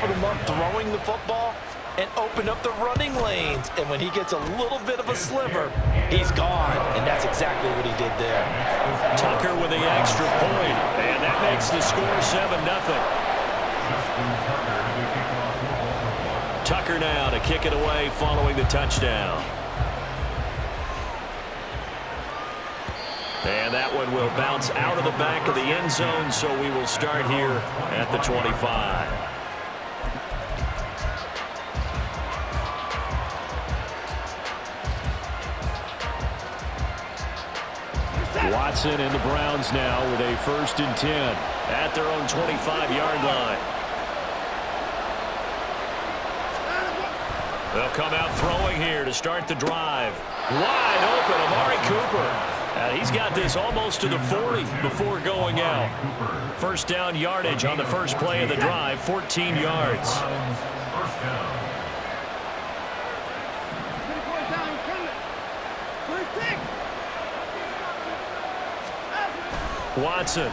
open him up throwing the football and open up the running lanes. And when he gets a little bit of a sliver, he's gone. And that's exactly what he did there. Tucker with the extra point, and that makes the score 7-0. Tucker now to kick it away following the touchdown. And that one will bounce out of the back of the end zone, so we will start here at the 25. Watson and the Browns now with a 1st and 10 at their own 25-yard line. They'll come out throwing here to start the drive. Wide open, Amari Cooper. He's got this almost to the 40 before going out. 1st down yardage on the first play of the drive, 14 yards. Watson.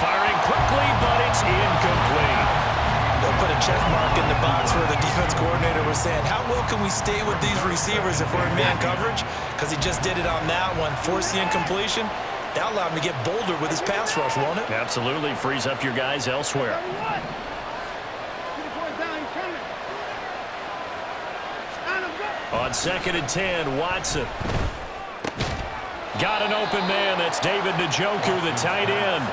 Firing quickly, but it's incomplete. They'll put a check mark in the box where the defense coordinator was saying, how well can we stay with these receivers if we're in man coverage? Because he just did it on that one, forced the incompletion. That allowed him to get bolder with his pass rush, won't it? Absolutely. Frees up your guys elsewhere. On 2nd and 10, Watson. Got an open man. That's David Njoku, the tight end.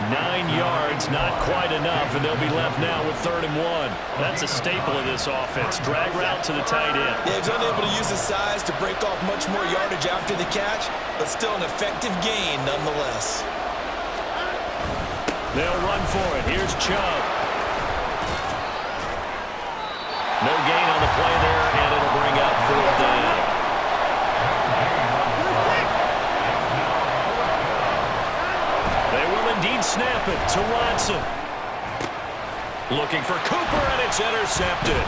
9 yards, not quite enough, and they'll be left now with 3rd and 1. That's a staple of this offense. Drag route to the tight end. Yeah, he's unable to use his size to break off much more yardage after the catch, but still an effective gain nonetheless. They'll run for it. Here's Chubb. No gain on the play there, and it'll bring up 4th down. Indeed, snap it to Watson. Looking for Cooper, and it's intercepted.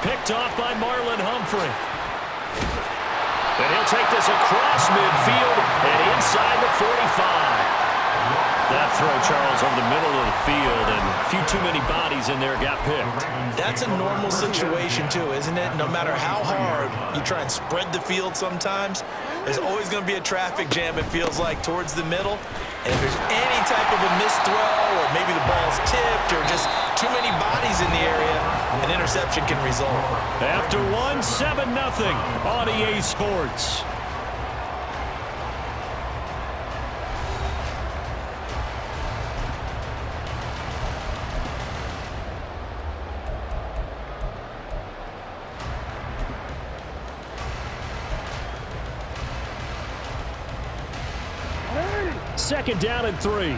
Picked off by Marlon Humphrey. And he'll take this across midfield and inside the 45. That throw, Charles, over the middle of the field, and a few too many bodies in there got picked. That's a normal situation, too, isn't it? No matter how hard you try and spread the field sometimes, there's always going to be a traffic jam, it feels like, towards the middle. And if there's any type of a missed throw, or maybe the ball's tipped, or just too many bodies in the area, an interception can result. After 7-0 on EA Sports. Second down and 3.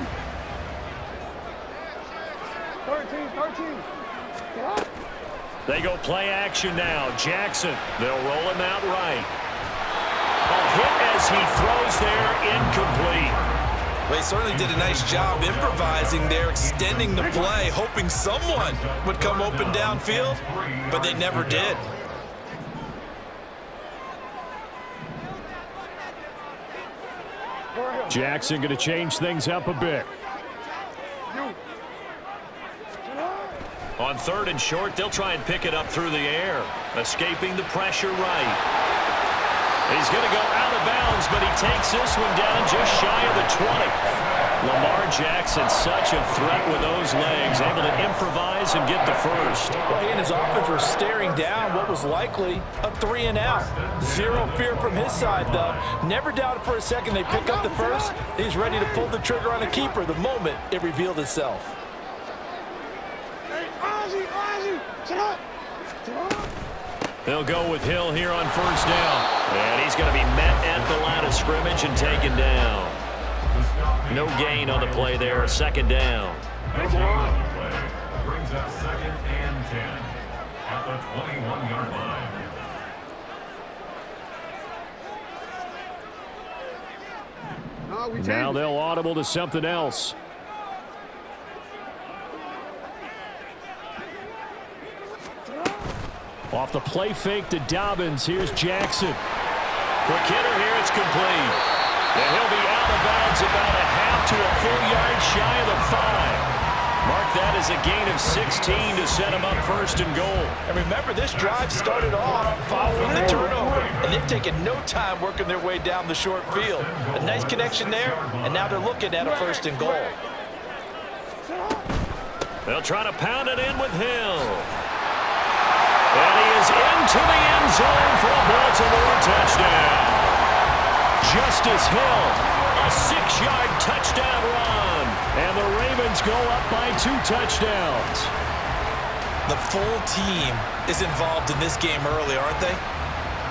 13. They go play action now. Jackson, they'll roll him out right. A hit as he throws there, incomplete. Well, he certainly did a nice job improvising there, extending the play, hoping someone would come open downfield, but they never did. Jackson going to change things up a bit. On 3rd and short, they'll try and pick it up through the air, escaping the pressure right. He's going to go out of bounds, but he takes this one down just shy of the 20. Lamar Jackson, such a threat with those legs, able to improvise and get the first. Well, he and his offense were staring down what was likely a 3-and-out. Zero fear from his side, though. Never doubted for a second they pick up the first. He's ready to pull the trigger on a keeper the moment it revealed itself. They'll go with Hill here on 1st down. And he's going to be met at the line of scrimmage and taken down. No gain on the play there. 2nd down. Brings up 2nd and 10 at the 21-yard line. Now they'll audible to something else. Off the play fake to Dobbins. Here's Jackson. Quick hitter here. It's complete. And he'll be out of bounds about a half to a full yard shy of the 5. that as a gain of 16 to set them up first and goal. And remember, this drive started off following the turnover, and they've taken no time working their way down the short field. A nice connection there, and now they're looking at a first and goal. They'll try to pound it in with Hill. And he is into the end zone for a Baltimore touchdown. Justice Hill, a 6-yard touchdown run. And the Ravens go up by 2 touchdowns. The full team is involved in this game early, aren't they?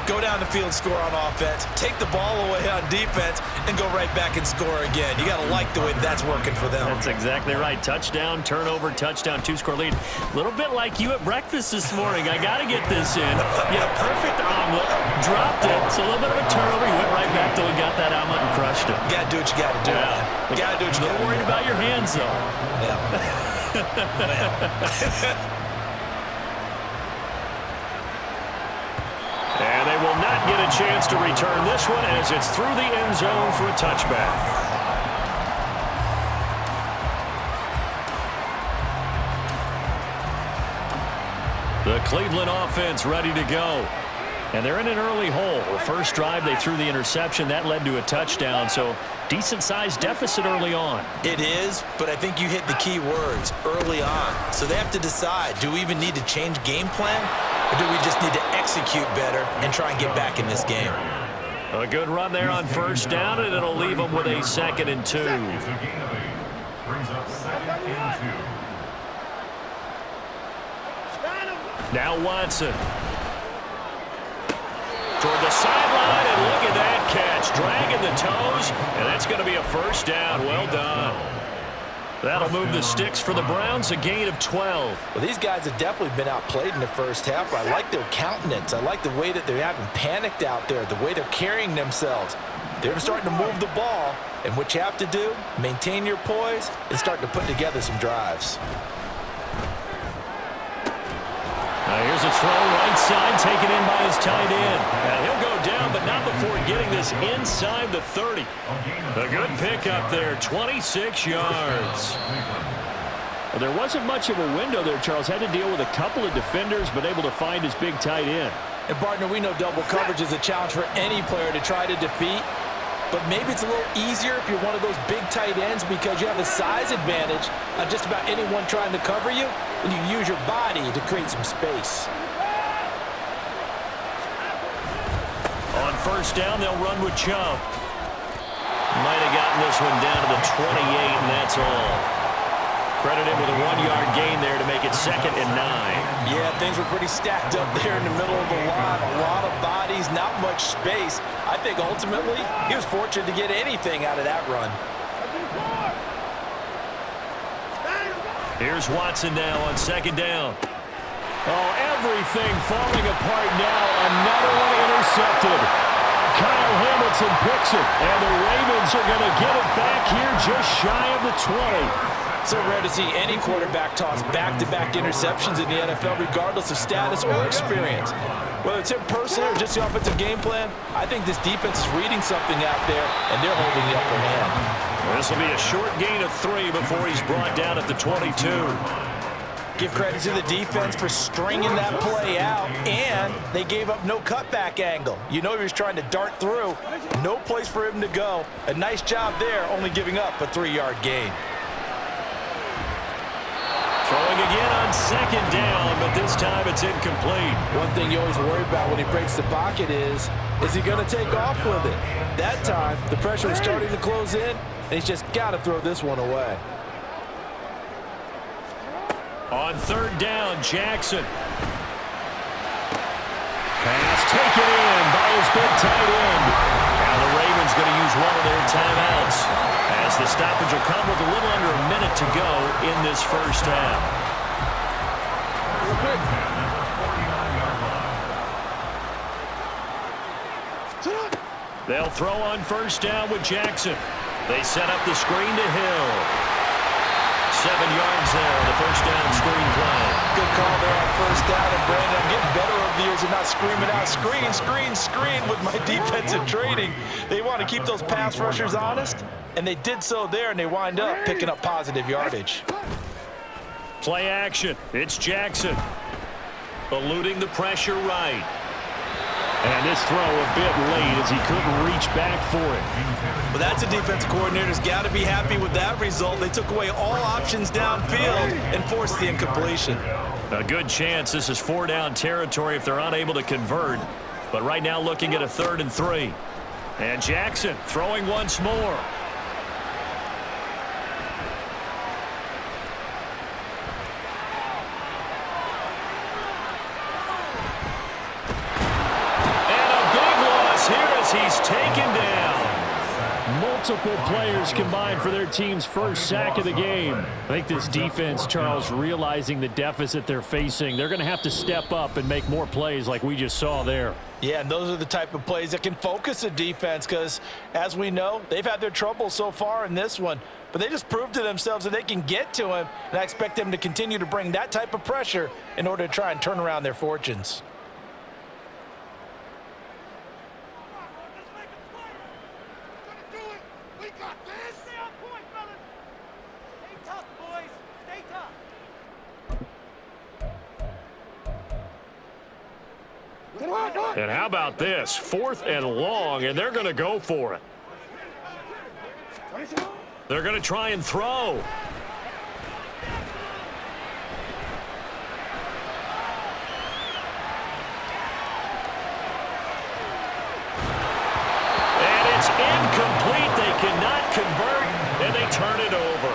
Go down the field, score on offense, take the ball away on defense, and go right back and score again. You got to like the way that's working for them. That's exactly right. Touchdown, turnover, touchdown, 2-score lead. A little bit like you at breakfast this morning. I got to get this in. You had a perfect omelet, dropped it. So a little bit of a turnover. You went right back till we got that omelet and crushed it. You got to do what you got to do. Yeah. You got to do what you got to do. Don't worry about your hands, though. Yeah. And they will not get a chance to return this one as it's through the end zone for a touchback. The Cleveland offense ready to go. And they're in an early hole. First drive, they threw the interception. That led to a touchdown, so decent-sized deficit early on. It is, but I think you hit the key words, early on. So they have to decide, do we even need to change game plan, or do we just need to execute better and try and get back in this game? A good run there on first down, and it'll leave them with a 2nd and 2. Brings up 2nd and 2. Now Watson. Toward the sideline, and look at that catch. Dragging the toes, and that's going to be a first down. Well done. That'll move the sticks for the Browns, a gain of 12. Well, these guys have definitely been outplayed in the first half. I like their countenance. I like the way that they haven't panicked out there, the way they're carrying themselves. They're starting to move the ball, and what you have to do, maintain your poise and start to put together some drives. Now here's a throw right side, taken in by his tight end. And he'll go down, but not before getting this inside the 30. A good pickup there, 26 yards. Well, there wasn't much of a window there, Charles. Had to deal with a couple of defenders, but able to find his big tight end. And, partner, we know double coverage is a challenge for any player to try to defeat. But maybe it's a little easier if you're one of those big tight ends because you have a size advantage on just about anyone trying to cover you, and you can use your body to create some space. On first down, they'll run with Chubb. Might have gotten this one down to the 28, and that's all. Credited with a 1-yard gain there to make it 2nd and 9. Yeah, things were pretty stacked up there in the middle of the line. A lot of bodies, not much space. I think ultimately he was fortunate to get anything out of that run. Here's Watson now on 2nd down. Oh, everything falling apart now. Another one intercepted. Kyle Hamilton picks it, and the Ravens are going to get it back here just shy of the 20. So rare to see any quarterback toss back-to-back interceptions in the NFL, regardless of status or experience. Whether it's him personally or just the offensive game plan, I think this defense is reading something out there, and they're holding the upper hand. This will be a short gain of 3 before he's brought down at the 22. Give credit to the defense for stringing that play out, and they gave up no cutback angle. You know he was trying to dart through. No place for him to go. A nice job there, only giving up a 3-yard gain. Throwing again on 2nd down, but this time it's incomplete. One thing you always worry about when he breaks the pocket is he going to take off with it? That time, the pressure was starting to close in, and he's just got to throw this one away. On 3rd down, Jackson. Pass taken in by his big tight end. Now the Ravens going to use one of their timeouts, as the stoppage will come with a little under a minute to go in this first half. They'll throw on first down with Jackson. They set up the screen to Hill. 7 yards there on the first down screen play. Good call there on first down. And Brandon, I'm getting better over the years and not screaming out, screen, screen, screen with my defensive training. They want to keep those pass rushers honest, and they did so there, and they wind up picking up positive yardage. Play action. It's Jackson. Eluding the pressure right. And this throw a bit late as he couldn't reach back for it. Well, that's a defense coordinator's got to be happy with that result. They took away all options downfield and forced the incompletion. A good chance this is 4-down territory if they're unable to convert. But right now looking at a 3rd and 3. And Jackson throwing once more. He's taken down. Multiple players combined for their team's first sack of the game. I think this defense, Charles, realizing the deficit they're facing, they're going to have to step up and make more plays like we just saw there. Yeah, and those are the type of plays that can focus a defense because, as we know, they've had their trouble so far in this one. But they just proved to themselves that they can get to him, and I expect them to continue to bring that type of pressure in order to try and turn around their fortunes. And how about this? 4th and long, and they're going to go for it. They're going to try and throw. And it's incomplete. They cannot convert, and they turn it over.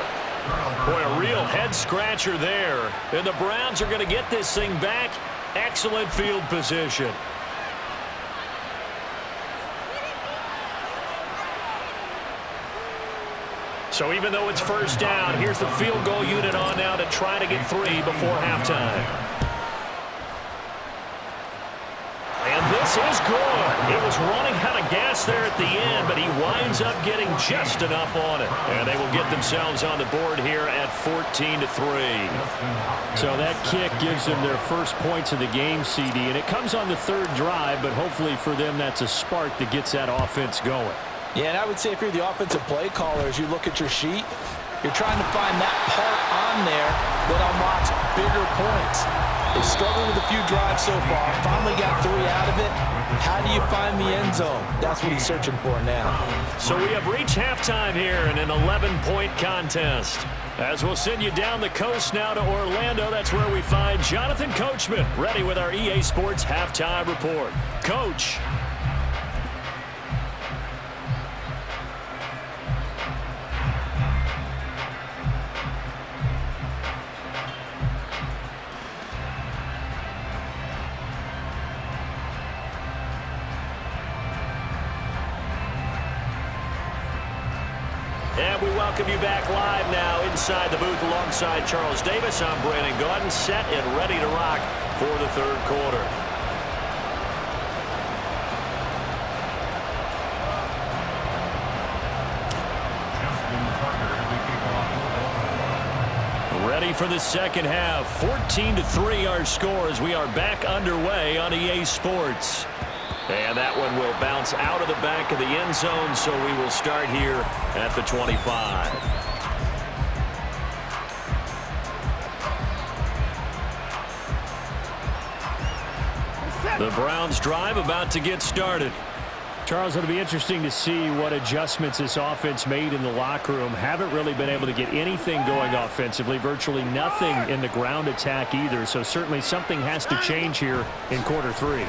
Boy, a real head-scratcher there. And the Browns are going to get this thing back. Excellent field position. So even though it's 1st down, here's the field goal unit on now to try to get 3 before halftime. And this is good. It was running out of gas there at the end, but he winds up getting just enough on it. And they will get themselves on the board here at 14-3. So that kick gives them their first points of the game, CD, and it comes on the 3rd drive, but hopefully for them that's a spark that gets that offense going. Yeah, and I would say if you're the offensive play caller, as you look at your sheet, you're trying to find that part on there that unlocks bigger points. They've struggled with a few drives so far, finally got 3 out of it. How do you find the end zone? That's what he's searching for now. So we have reached halftime here in an 11-point contest. As we'll send you down the coast now to Orlando, that's where we find Jonathan Coachman, ready with our EA Sports Halftime Report. Coach. And we welcome you back live now inside the booth alongside Charles Davis. I'm Brandon Gaudin, set and ready to rock for the 3rd quarter. Ready for the 2nd half. 14-3 our score as we are back underway on EA Sports. And that one will bounce out of the back of the end zone, so we will start here at the 25. The Browns drive about to get started. Charles, it'll be interesting to see what adjustments this offense made in the locker room. Haven't really been able to get anything going offensively, virtually nothing in the ground attack either. So certainly something has to change here in quarter 3.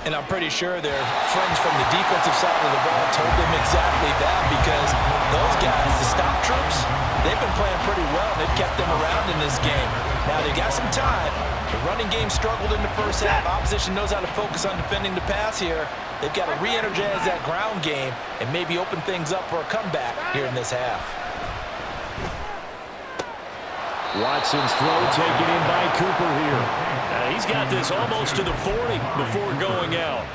And I'm pretty sure their friends from the defensive side of the ball told them exactly that, because those guys, the stop troops, they've been playing pretty well. They've kept them around in this game. Now they got some time. The running game struggled in the 1st half. Opposition knows how to focus on defending the pass here. They've got to re-energize that ground game and maybe open things up for a comeback here in this half. Watson's throw taken in by Cooper here. He's got this almost to the 40 before going out.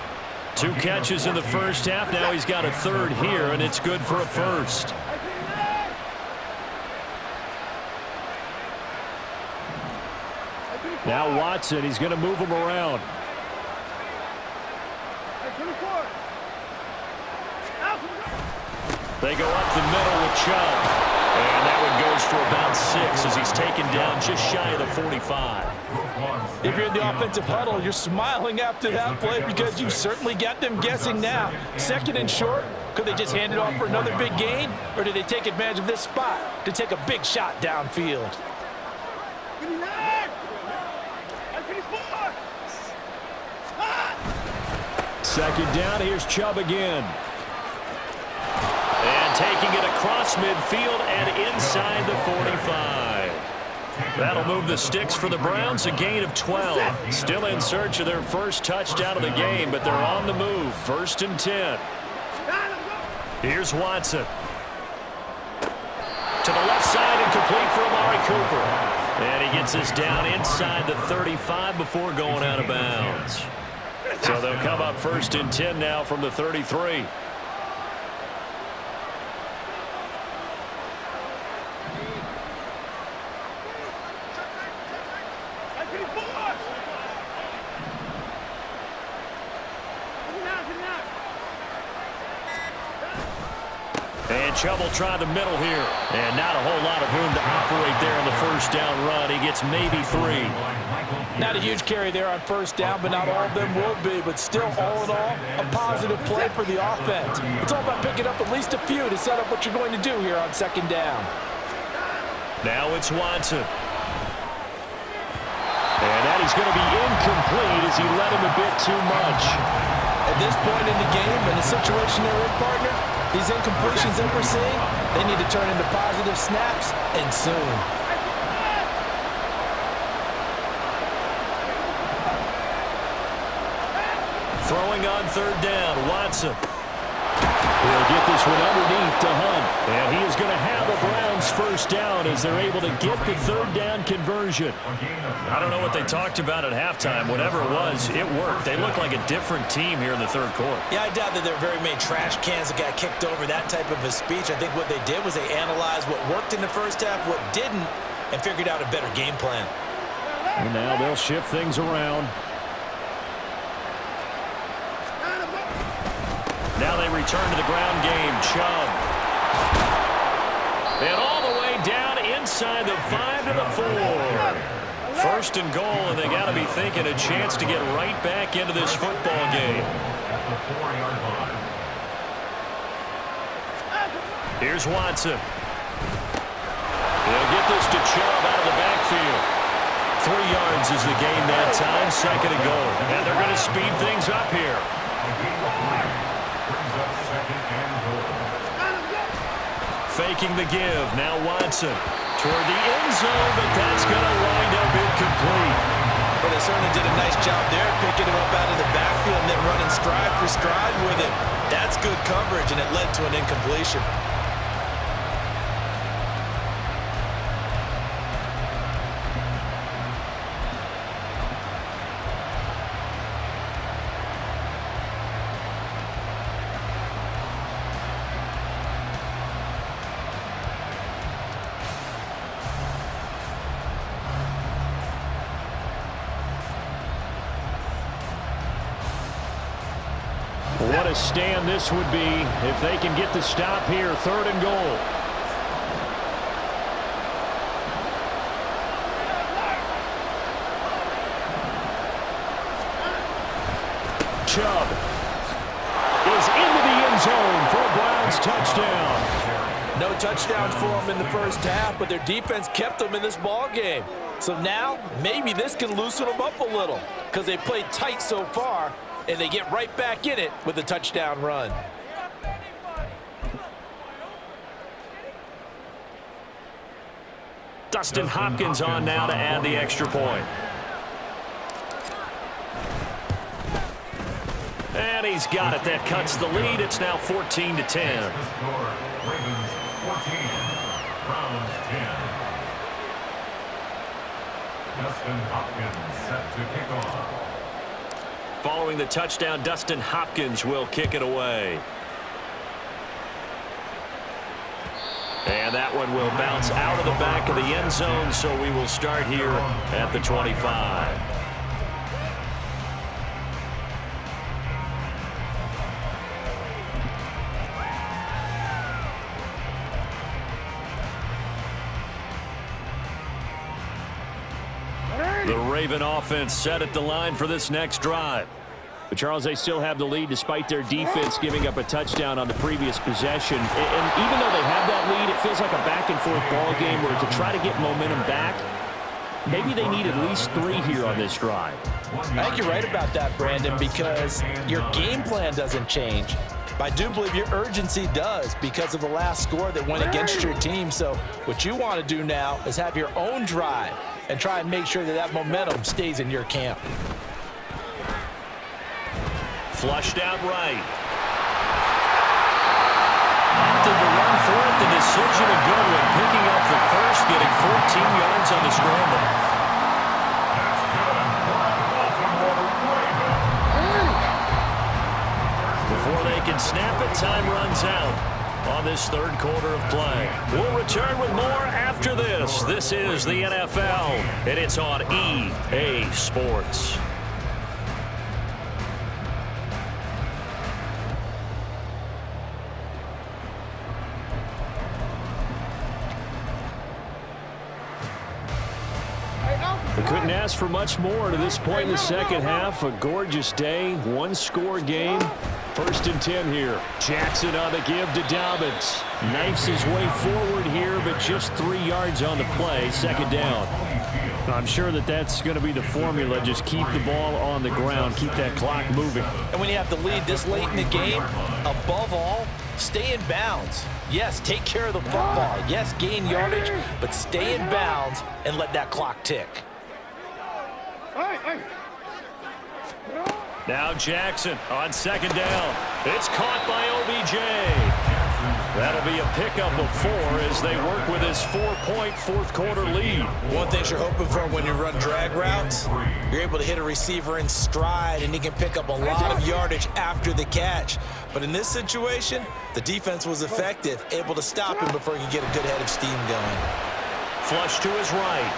2 catches in the 1st half. Now he's got a 3rd here, and it's good for a 1st. Now Watson, he's going to move him around. They go up the middle with Chubb. And that one goes for a bounce 6 as he's taken down just shy of the 45. If you're in the offensive huddle, you're smiling after that play because you've certainly got them guessing now. 2nd and short, could they just hand it off for another big gain? Or did they take advantage of this spot to take a big shot downfield? Second down, here's Chubb again. And taking it across midfield and inside the 45. That'll move the sticks for the Browns, a gain of 12. Still in search of their first touchdown of the game, but they're on the move. 1st and 10. Here's Watson. To the left side and complete for Amari Cooper. And he gets us down inside the 35 before going out of bounds. So they'll come up 1st and 10 now from the 33. And Chubb will try the middle here. And not a whole lot of room to operate there on the 1st down run. He gets maybe 3. Not a huge carry there on 1st down, but not all of them will be. But still, all in all, a positive play for the offense. It's all about picking up at least a few to set up what you're going to do here on 2nd down. Now it's Watson. And that is going to be incomplete as he led him a bit too much. At this point in the game, in the situation they're in, partner, these incompletions that we're seeing, they need to turn into positive snaps, and soon. Throwing on 3rd down, Watson. He'll get this one underneath to Hunt. And he is going to have the Browns 1st down as they're able to get the 3rd down conversion. I don't know what they talked about at halftime. Whatever it was, it worked. They look like a different team here in the 3rd quarter. Yeah, I doubt that there are very many trash cans that got kicked over, that type of a speech. I think what they did was they analyzed what worked in the 1st half, what didn't, and figured out a better game plan. And now they'll shift things around. Now they return to the ground game. Chubb. And all the way down inside the 5 to the 4. 1st and goal, and they got to be thinking a chance to get right back into this football game. Here's Watson. They'll get this to Chubb out of the backfield. 3 yards is the gain that time. 2nd and goal. And they're going to speed things up here. Faking the give. Now Watson toward the end zone, but that's going to wind up incomplete. Well, they certainly did a nice job there, picking him up out of the backfield and then running stride for stride with it. That's good coverage, and it led to an incompletion. What a stand this would be if they can get the stop here. 3rd and goal. Chubb is into the end zone for a Browns touchdown. No touchdowns for them in the 1st half, but their defense kept them in this ball game. So now maybe this can loosen them up a little because they played tight so far, and they get right back in it with a touchdown run. Dustin Hopkins on now to add the extra point. And he's got it. That cuts the lead. It's now 14 to 10. Ravens 14, Browns 10. Dustin Hopkins set to kick off. Following the touchdown, Dustin Hopkins will kick it away. And that one will bounce out of the back of the end zone, so we will start here at the 25. The Raven offense set at the line for this next drive. But Charles, they still have the lead despite their defense giving up a touchdown on the previous possession. And even though they have that lead, it feels like a back-and-forth ball game where to try to get momentum back, maybe they need at least 3 here on this drive. I think you're right about that, Brandon, because your game plan doesn't change. But I do believe your urgency does because of the last score that went against your team. So what you want to do now is have your own drive and try and make sure that that momentum stays in your camp. Flushed out right. Opted to run for it. The decision a good one. Picking up the first, getting 14 yards on the scramble. Before they can snap it, time runs out on this third quarter of play. We'll return with more after this. This is the NFL, and it's on EA Sports. They couldn't ask for much more to this point in the second half. A gorgeous day, one-score game. 1st and 10 here. Jackson on the give to Dobbins. Knifes his way forward here, but just 3 yards on the play. 2nd down. I'm sure that that's going to be the formula. Just keep the ball on the ground. Keep that clock moving. And when you have the lead this late in the game, above all, stay in bounds. Yes, take care of the football. Yes, gain yardage, but stay in bounds and let that clock tick. Now Jackson on 2nd down. It's caught by OBJ. That'll be a pickup of 4 as they work with his 4-point fourth-quarter lead. One thing you're hoping for when you run drag routes, you're able to hit a receiver in stride, and he can pick up a lot of yardage after the catch. But in this situation, the defense was effective, able to stop him before he could get a good head of steam going. Flush to his right.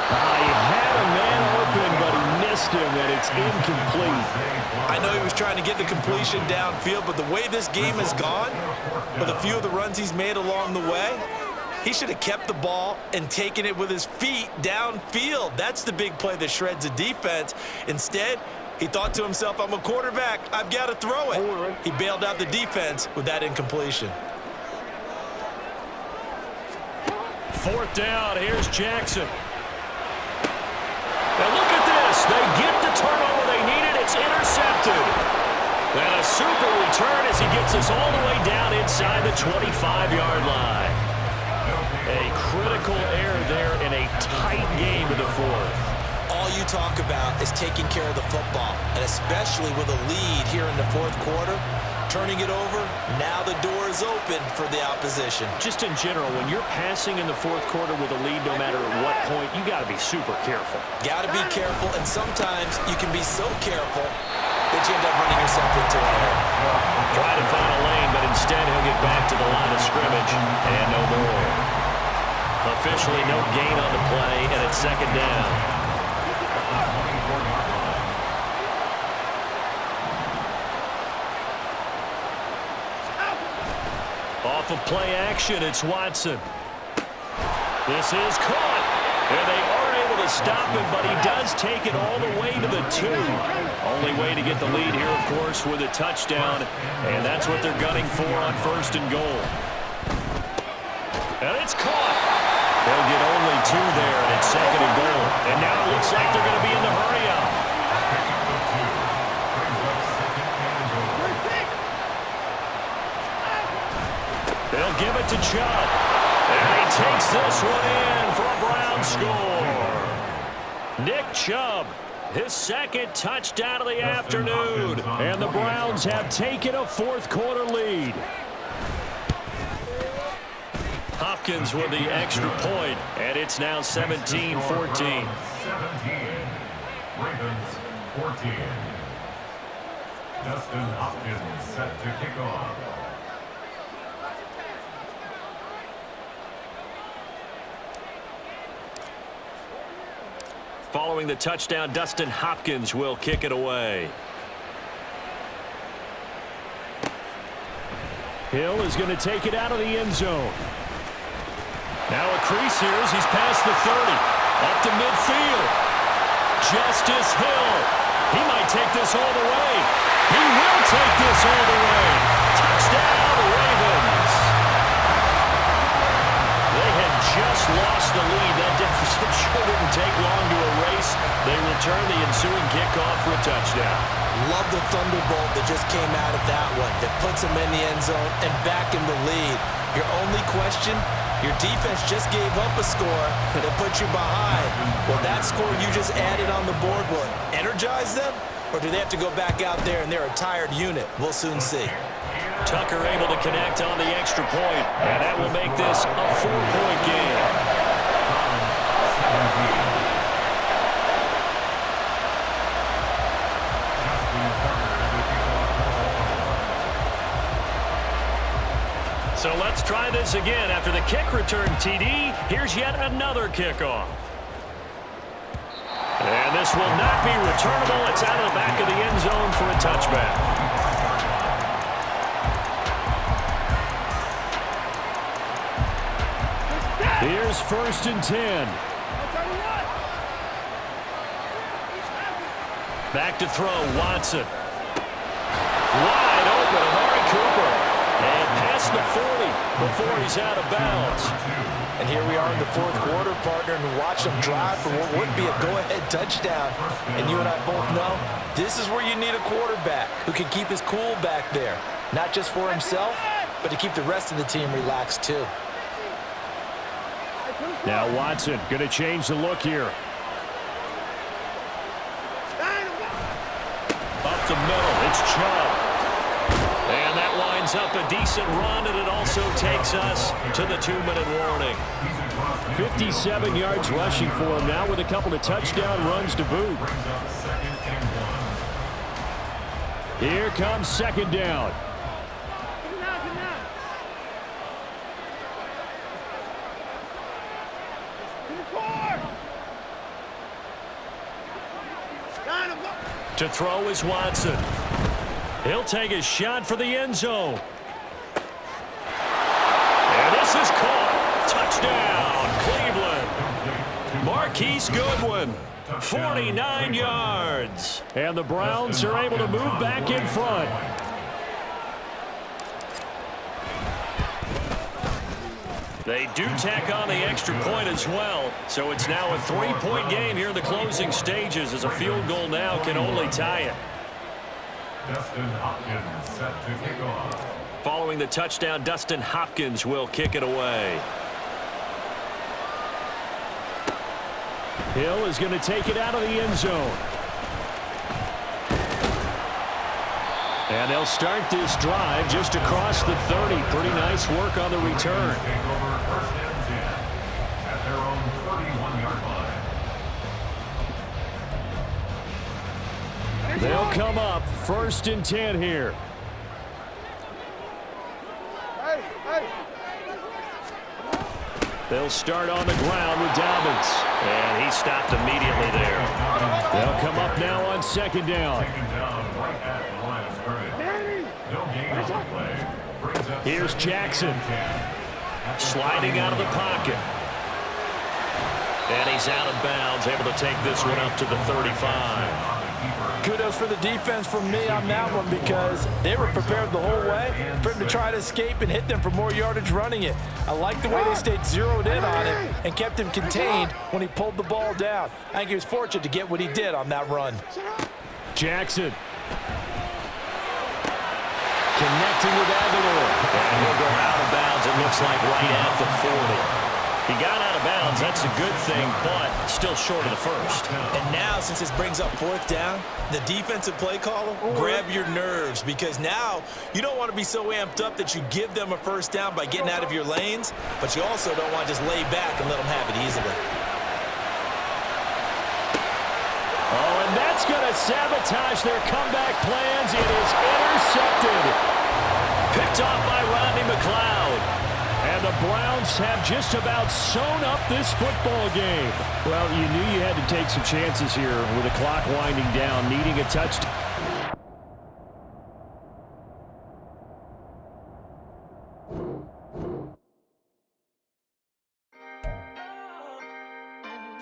He had a man open, but he missed him, and it's incomplete. I know he was trying to get the completion downfield, but the way this game has gone, with a few of the runs he's made along the way, he should have kept the ball and taken it with his feet downfield. That's the big play that shreds a defense. Instead, he thought to himself, I'm a quarterback, I've got to throw it. He bailed out the defense with that incompletion. 4th down, here's Jackson. And look at this. They get the turnover they needed. It's intercepted. And a super return as he gets us all the way down inside the 25-yard line. A critical error there in a tight game in the 4th. All you talk about is taking care of the football, and especially with a lead here in the 4th quarter, turning it over, now the door is open for the opposition. Just in general, when you're passing in the 4th quarter with a lead, no matter at what point, you got to be super careful. Got to be careful, and sometimes you can be so careful that you end up running yourself into an error. Trying to find a lane, but instead he'll get back to the line of scrimmage, and no more. Officially no gain on the play, and it's 2nd down. Off of play action, it's Watson. This is caught. And they are able to stop him, but he does take it all the way to the 2. Only way to get the lead here, of course, with a touchdown. And that's what they're gunning for on 1st and goal. And it's caught. They'll get only 2 there, and it's 2nd and goal. And now it looks like they're going to be in the hurry-up. They'll give it to Chubb. And he takes this one in for a Brown score. Nick Chubb, his 2nd touchdown of the afternoon. And the Browns have taken a 4th quarter lead. Hopkins with the extra point, and it's now 17-14. 17. Ravens 14. Dustin Hopkins set to kick off. Following the touchdown, Dustin Hopkins will kick it away. Hill is going to take it out of the end zone. Now a crease here as he's past the 30. Up to midfield. Justice Hill. He might take this all the way. He will take this all the way. Touchdown, Ravens. They had just lost the lead. That deficit sure didn't take long to erase. They return the ensuing kickoff for a touchdown. Love the thunderbolt that just came out of that one. That puts them in the end zone and back in the lead. Your only question, your defense just gave up a score that put you behind. Well, that score you just added on the board will energize them? Or do they have to go back out there and they're a tired unit? We'll soon see. Tucker able to connect on the extra point, and that will make this a 4-point game. So let's try this again. After the kick return TD, here's yet another kickoff. And this will not be returnable. It's out of the back of the end zone for a touchback. Here's 1st and 10. Back to throw, Watson. Wide open, Amari Cooper. And past the 40 before he's out of bounds. And here we are in the 4th quarter, partner, and watch them drive for what would be a go-ahead touchdown. And you and I both know this is where you need a quarterback who can keep his cool back there. Not just for himself, but to keep the rest of the team relaxed too. Now Watson going to change the look here. Up the middle, it's Chubb. And that lines up a decent run, and it also takes us to the 2-minute warning. 57 yards rushing for him now with a couple of touchdown runs to boot. Here comes 2nd down. To throw is Watson. He'll take a shot for the end zone. And this is caught. Touchdown, Cleveland. Marquise Goodwin, 49 yards. And the Browns are able to move back in front. They do tack on the extra point as well, so it's now a 3-point game here in the closing stages, as a field goal now can only tie it. Dustin Hopkins set to kick off. Following the touchdown, Dustin Hopkins will kick it away. Hill is going to take it out of the end zone. And they'll start this drive just across the 30. Pretty nice work on the return. Take over 1st and 10 at their own 31-yard line. They'll come up 1st and 10 here. They'll start on the ground with Dobbins. And he stopped immediately there. They'll come up now on 2nd down. Taken down right at the line of scrimmage. No gain on the play. Brings up Here's 2nd Jackson. and 10. Sliding out of the pocket. And he's out of bounds, able to take this one up to the 35. Kudos for the defense from me on that one, because they were prepared the whole way for him to try to escape and hit them for more yardage running it. I like the way they stayed zeroed in on him and kept him contained when he pulled the ball down. I think he was fortunate to get what he did on that run. Jackson. Connecting with Aguilar. And he'll go out of bounds, it looks like, right at the 40. He got out of bounds, that's a good thing, but still short of the first. And now, since this brings up 4th down, the defensive play caller, grab your nerves, because now you don't want to be so amped up that you give them a 1st down by getting out of your lanes, but you also don't want to just lay back and let them have it easily. Oh, and that's going to sabotage their comeback plans. It is intercepted. Picked off by Rodney McLeod. And the Browns have just about sewn up this football game. Well, you knew you had to take some chances here with the clock winding down, needing a touchdown.